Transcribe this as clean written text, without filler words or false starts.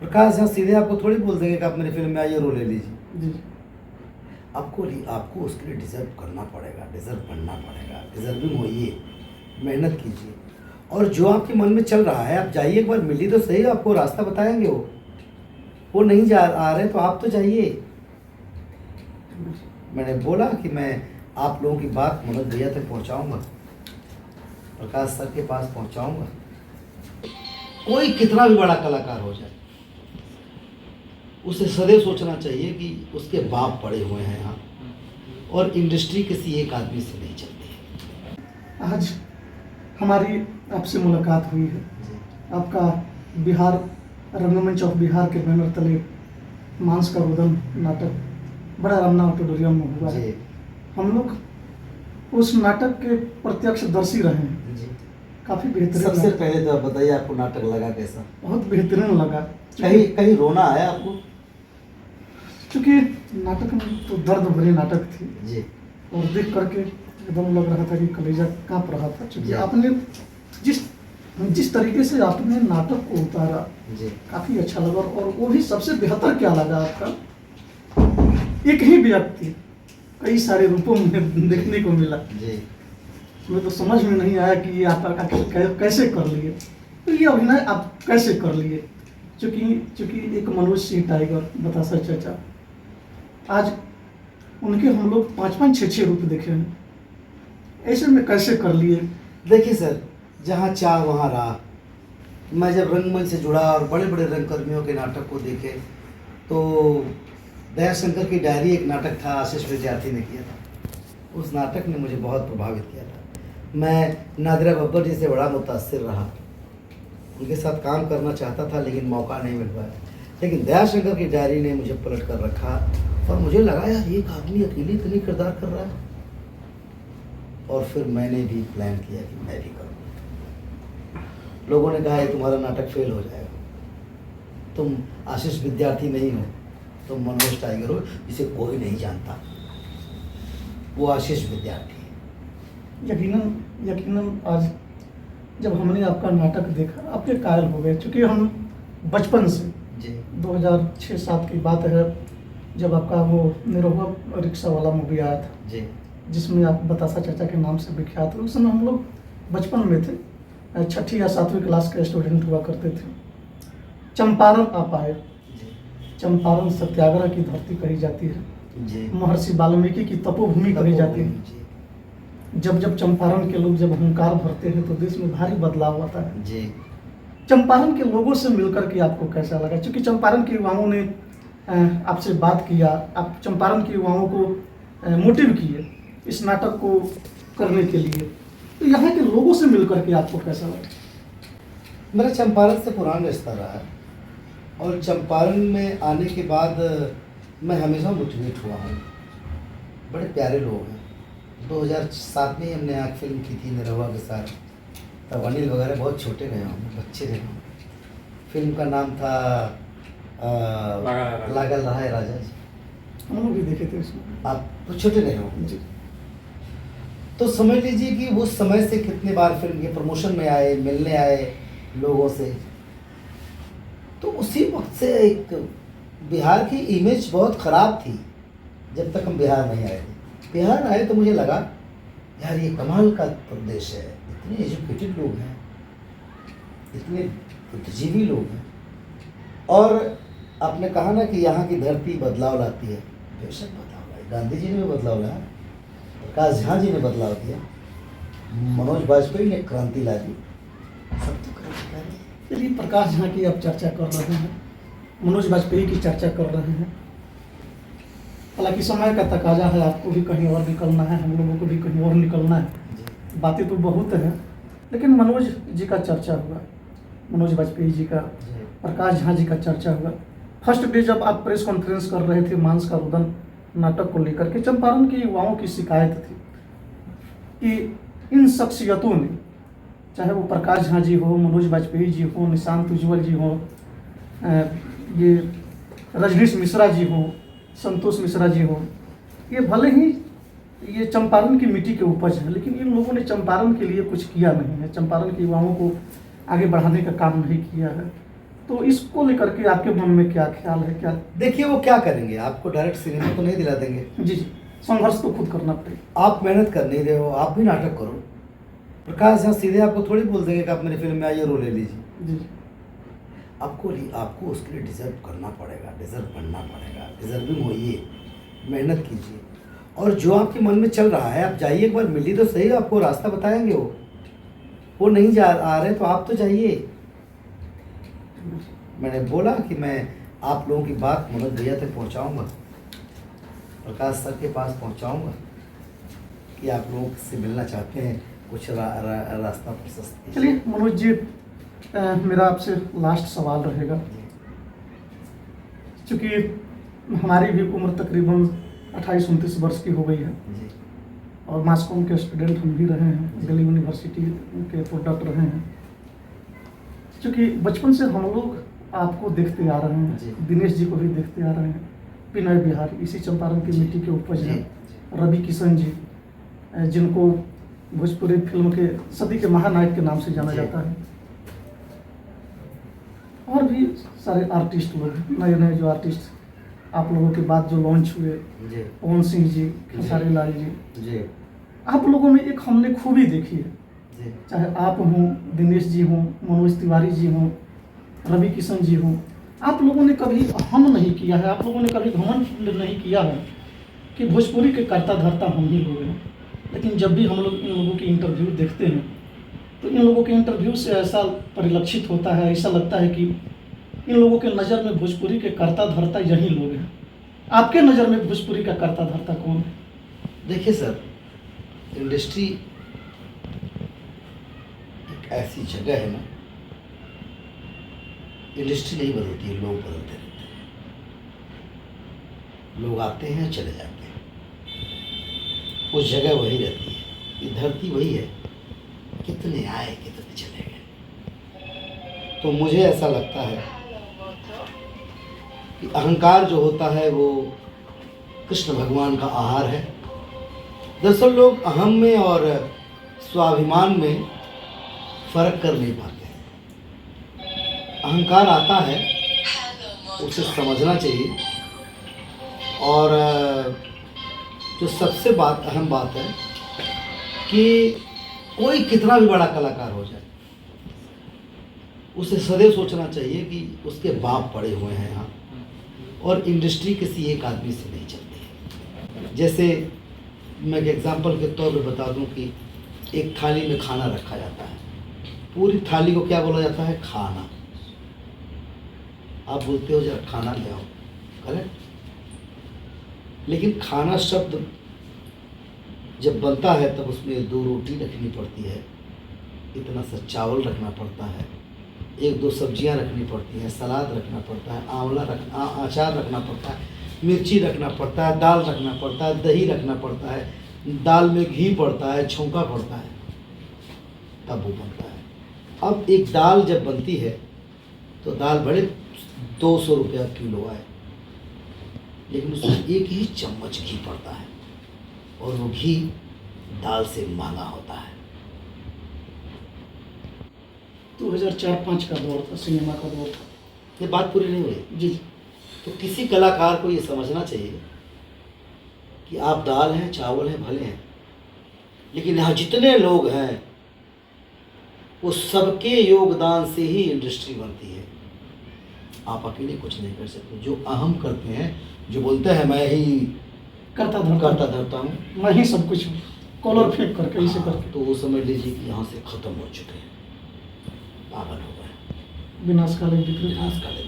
प्रकाश झा सीधे आपको थोड़ी बोल देंगे कि आप मेरी फिल्म में आइए रोल ले लीजिए। जी। आपको उसके लिए डिज़र्व करना पड़ेगा, डिज़र्व करना पड़ेगा, डिज़र्विंग होइए, मेहनत कीजिए और जो आपके मन में चल रहा है आप जाइए, एक बार मिलिए तो सही, आपको रास्ता बताएंगे वो नहीं जा आ रहे तो आप तो जाइए। मैंने बोला कि मैं आप लोगों की बात मनोज भैया तक पहुंचाऊंगा, प्रकाश सर के पास पहुंचाऊंगा। कोई कितना भी बड़ा कलाकार हो जाए, उसे सदैव सोचना चाहिए कि उसके बाप पड़े हुए हैं यहाँ और इंडस्ट्री किसी एक आदमी से नहीं चलती है। आज हमारी आपसे मुलाकात हुई है। आपका बिहार रंगमंच ऑफ बिहार के बैनर तले मांस का रुदन नाटक बड़ा रमना ऑडिटोरियम में हुआ है। हम लोग उस नाटक के प्रत्यक्षदर्शी रहे हैं। जी। काफ़ी बेहतरीन। सबसे पहले तो आप बताइए आपको नाटक लगा कैसा? बहुत बेहतरीन लगा। कहीं रोना आया आपको? क्योंकि नाटक में तो दर्द भरी नाटक थी जी। और देख करके एकदम लग रहा था कि कलेजा काँप रहा था। क्योंकि जी। आपने जिस तरीके से आपने नाटक को उतारा जी। काफ़ी अच्छा लगा। और वो भी सबसे बेहतर क्या लगा, आपका एक ही व्यक्ति कई सारे रूपों में देखने को मिला। जी। हमें तो समझ में नहीं आया कि ये आप आखिर कैसे कर लिए, तो ये अभिनय आप कैसे कर लिए। चूँकि एक मनोज सिंह टाइगर बतासा चाचा, आज उनके हम लोग 5-5, 6-6 रूप देखे हैं, ऐसे में कैसे कर लिए। देखिए सर, जहाँ चाह वहाँ राह। मैं जब रंगमंच से जुड़ा और बड़े बड़े रंगकर्मियों के नाटक को देखे तो दयाशंकर की डायरी एक नाटक था, आशीष विद्यार्थी ने किया था। उस नाटक ने मुझे बहुत प्रभावित किया था। मैं नादिरा बब्बर जी से बड़ा मुतासिर रहा, उनके साथ काम करना चाहता था लेकिन मौका नहीं मिल पाया। लेकिन दयाशंकर की डायरी ने मुझे पलट कर रखा और मुझे लगा यार एक आदमी अकेले इतनी किरदार कर रहा है। और फिर मैंने भी प्लान किया कि मैं भी करूँगा। लोगों ने कहा ये तुम्हारा नाटक फेल हो जाएगा, तुम आशीष विद्यार्थी नहीं हो, तुम मनोज टाइगर हो, जिसे कोई नहीं जानता, वो आशीष विद्यार्थी है। यकीनन आज जब हमने आपका नाटक देखा आपके कायल हो गए। क्योंकि हम बचपन से जी 2006-07 की बात है जब आपका वो निरहुआ रिक्शा वाला मूवी आया था जी, जिसमें आप बतासा चाचा के नाम से विख्यात थे। उस समय हम लोग बचपन में थे, 6ठी या 7वीं क्लास के स्टूडेंट हुआ करते थे। चंपारण आप आए। चंपारण सत्याग्रह की धरती कही जाती है जी, महर्षि वाल्मीकि की तपोभूमि कही जाती है। जब चंपारण के लोग जब हुंकार भरते हैं तो देश में भारी बदलाव आता है जी। चंपारण के लोगों से मिलकर के आपको कैसा लगा? क्योंकि चंपारण के युवाओं ने आपसे बात किया, आप चंपारण के युवाओं को मोटिव किए इस नाटक को करने के लिए, तो यहाँ के लोगों से मिलकर के आपको कैसा लगा? मेरा चंपारण से पुराना रिश्ता रहा है और चंपारण में आने के बाद मैं हमेशा मोटिवेट हुआ हूँ। बड़े प्यारे लोग हैं। 2007 में ही हमने आँख फिल्म की थी निरहुआ के साथ, तब अनिल वगैरह बहुत छोटे रहे होंगे, बच्चे रहे होंगे। फिल्म का नाम था लागल रहा है राजा जी। हम लोग भी देखे थे उसमें। आप तो छोटे रहे होंगे जी। तो समझ लीजिए कि उस समय से कितने बार फिल्म के प्रमोशन में आए, मिलने आए लोगों से। तो उसी वक्त से एक बिहार की इमेज बहुत ख़राब थी जब तक हम बिहार नहीं आए थे। बिहार आए तो मुझे लगा यार ये कमाल का प्रदेश है, इतने एजुकेटेड लोग हैं, इतने बुद्धिजीवी लोग हैं। और आपने कहा ना कि यहाँ की धरती बदलाव लाती है, बेशक बदलाव लाई। गांधी जी ने भी बदलाव लाया, प्रकाश झा जी ने बदलाव दिया, मनोज वाजपेयी ने क्रांति ला दी, सब तो क्रांतिकारी। चलिए, प्रकाश झा की आप चर्चा कर रहे हैं, मनोज वाजपेयी की चर्चा कर रहे हैं। हालांकि समय का तकाजा है, आपको भी कहीं और निकलना है, हम लोगों को भी कहीं और निकलना है। बातें तो बहुत हैं, लेकिन मनोज जी का चर्चा हुआ, मनोज वाजपेयी जी का, प्रकाश झा जी का चर्चा हुआ। फर्स्ट डे जब आप प्रेस कॉन्फ्रेंस कर रहे थे मांस का रुदन नाटक को लेकर के, चंपारण के युवाओं की शिकायत थी कि इन शख्सियतों ने, चाहे वो प्रकाश झा जी हो, मनोज वाजपेयी जी हो, निशांत उज्ज्वल जी हो, ये रजनीश मिश्रा जी हो, संतोष मिश्रा जी हो, ये भले ही ये चंपारण की मिट्टी के उपज है, लेकिन इन लोगों ने चंपारण के लिए कुछ किया नहीं है, चंपारण के युवाओं को आगे बढ़ाने का काम नहीं किया है। तो इसको लेकर के आपके मन में क्या ख्याल है, क्या? देखिए वो क्या करेंगे, आपको डायरेक्ट सिनेमा तो नहीं दिला देंगे। जी जी, संघर्ष तो खुद करना पड़ेगा। आप मेहनत कर नहीं रहे हो, आप भी नाटक करो। प्रकाश झा सीधे आपको थोड़ी बोल देंगे कि आप मेरी फिल्म में आइए रोल ले लीजिए। जी आपको उसके लिए डिज़र्व करना पड़ेगा, डिज़र्व बनना पड़ेगा, डिज़र्विंग होइए, मेहनत कीजिए। और जो आपके मन में चल रहा है, आप जाइए, एक बार मिलिए तो सही, आपको रास्ता बताएंगे वो नहीं जा आ रहे तो आप तो जाइए। मैंने बोला कि मैं आप लोगों की बात मनोज भैया तक पहुंचाऊंगा, प्रकाश सर के पास पहुंचाऊंगा कि आप लोगों से मिलना चाहते हैं, कुछ रास्ता प्रशस्त। चलिए मनोज जी, मेरा आपसे लास्ट सवाल रहेगा, क्योंकि हमारी भी उम्र तकरीबन 28-29 वर्ष की हो गई है जी। और मास्कॉम के स्टूडेंट हम भी रहे हैं, दिल्ली यूनिवर्सिटी के प्रोडक्ट रहे हैं। क्योंकि बचपन से हम लोग आपको देखते आ रहे हैं, दिनेश जी को भी देखते आ रहे हैं, विनय बिहारी इसी चंपारण की मिट्टी के उपज हैं, रवि किशन जी जिनको भोजपुरी फिल्म के सदी के महानायक के नाम से जाना जाता है, और भी सारे आर्टिस्ट लोग, नए नए जो आर्टिस्ट आप लोगों के बाद जो लॉन्च हुए, पवन सिंह जी, खेसारी लाल जी, आप लोगों में एक हमने खूबी देखी है, चाहे आप हों, दिनेश जी हों, मनोज तिवारी जी हों, रवि किशन जी हों, आप लोगों ने कभी हम नहीं किया है, आप लोगों ने कभी घमंड नहीं किया है कि भोजपुरी के कर्ता धर्ता हम ही लोग हैं। लेकिन जब भी हम लोग इन लोगों की इंटरव्यू देखते हैं तो इन लोगों के इंटरव्यू से ऐसा परिलक्षित होता है, ऐसा लगता है कि इन लोगों के नज़र में भोजपुरी के कर्ता धर्ता यही लोग हैं। आपके नज़र में भोजपुरी का कर्ता धर्ता कौन है? देखिए सर, इंडस्ट्री एक ऐसी जगह है ना, इंडस्ट्री नहीं बदलती है, लोग बदलते रहते हैं। लोग आते हैं चले जाते हैं, उस जगह वही रहती है, ये धरती वही है, कितने आए कितने चले गए। तो मुझे ऐसा लगता है कि अहंकार जो होता है वो कृष्ण भगवान का आहार है। दरअसल लोग अहम में और स्वाभिमान में फर्क कर नहीं पाते हैं। अहंकार आता है, उसे समझना चाहिए। और जो सबसे अहम बात है कि कोई कितना भी बड़ा कलाकार हो जाए, उसे सदैव सोचना चाहिए कि उसके बाप पड़े हुए हैं यहाँ, और इंडस्ट्री किसी एक आदमी से नहीं चलती है। जैसे मैं एक एग्जांपल के तौर पे बता दूं कि एक थाली में खाना रखा जाता है, पूरी थाली को क्या बोला जाता है? खाना। आप बोलते हो जरा खाना ले आओ, करेक्ट? लेकिन खाना शब्द जब बनता है तब उसमें 2 रोटी रखनी पड़ती है, इतना सा चावल रखना पड़ता है, 1-2 सब्जियां रखनी पड़ती हैं, सलाद रखना पड़ता है, अचार रखना पड़ता है, मिर्ची रखना पड़ता है, दाल रखना पड़ता है, दही रखना पड़ता है, दाल में घी पड़ता है, छौंका पड़ता है, तब वो बनता है। अब एक दाल जब बनती है तो दाल बड़े 200 रुपया किलो है, लेकिन उसमें 1 ही चम्मच घी पड़ता है, और वो घी दाल से महंगा होता है। 2004-05 का दौर था, सिनेमा का दौर था। ये बात पूरी नहीं हुई जी। तो किसी कलाकार को ये समझना चाहिए कि आप दाल हैं, चावल हैं, भले हैं, लेकिन यहाँ जितने लोग हैं वो सबके योगदान से ही इंडस्ट्री बनती है। आप अकेले कुछ नहीं कर सकते। जो अहम करते हैं, जो बोलते हैं मैं ही करता धरता हूँ, मैं ही सब कुछ हूँ, कॉलर फेंक करके इसे करके, तो वो समझ लीजिए कि यहाँ से ख़त्म हो चुके हैं, पागल हो गए, विनाशकालीन विपरीत। विनाशकालीन।